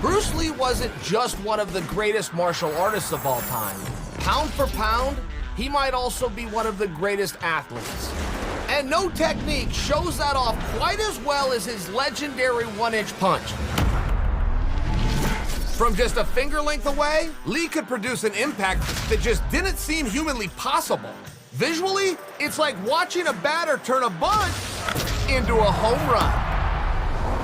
Bruce Lee wasn't just one of the greatest martial artists of all time. Pound for pound, he might also be one of the greatest athletes. And no technique shows that off quite as well as his legendary one-inch punch. From just a finger length away, Lee could produce an impact that just didn't seem humanly possible. Visually, it's like watching a batter turn a bunt into a home run.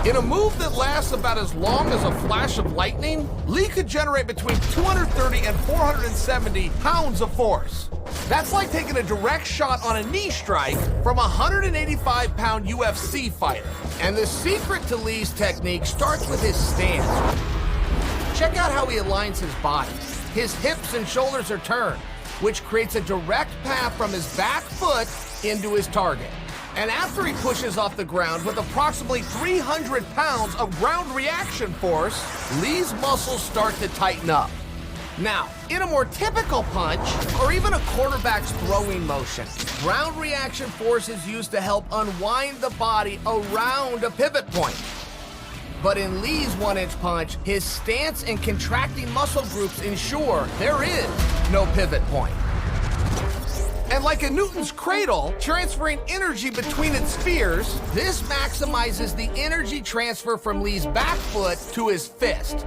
In a move that lasts about as long as a flash of lightning, Lee could generate between 230 and 470 pounds of force. That's like taking a direct shot on a knee strike from a 185-pound UFC fighter. And the secret to Lee's technique starts with his stance. Check out how he aligns his body. His hips and shoulders are turned, which creates a direct path from his back foot into his target. And after he pushes off the ground with approximately 300 pounds of ground reaction force, Lee's muscles start to tighten up. Now, in a more typical punch, or even a quarterback's throwing motion, ground reaction force is used to help unwind the body around a pivot point. But in Lee's one-inch punch, his stance and contracting muscle groups ensure there is no pivot point. And like a Newton's cradle, transferring energy between its spheres, this maximizes the energy transfer from Lee's back foot to his fist.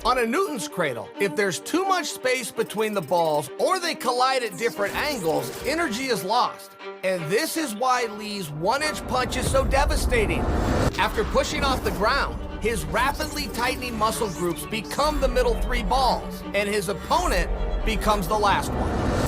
On a Newton's cradle, if there's too much space between the balls or they collide at different angles, energy is lost. And this is why Lee's one-inch punch is so devastating. After pushing off the ground, his rapidly tightening muscle groups become the middle three balls, and his opponent becomes the last one.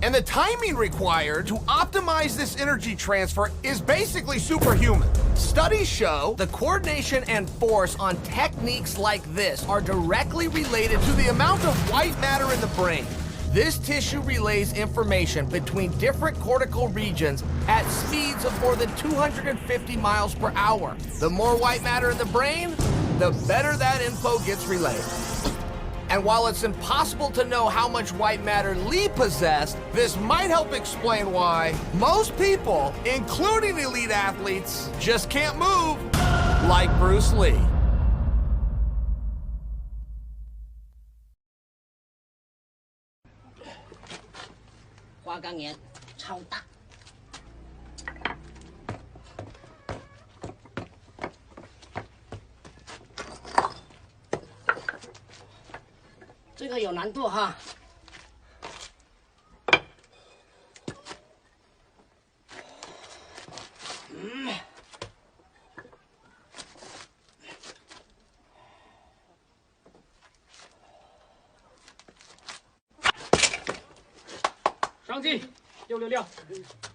And the timing required to optimize this energy transfer is basically superhuman. Studies show the coordination and force on techniques like this are directly related to the amount of white matter in the brain. This tissue relays information between different cortical regions at speeds of more than 250 miles per hour. The more white matter in the brain, the better that info gets relayed. And while it's impossible to know how much white matter Lee possessed, this might help explain why most people, including elite athletes, just can't move like Bruce Lee. Chao 这个有难度哈。上进，666。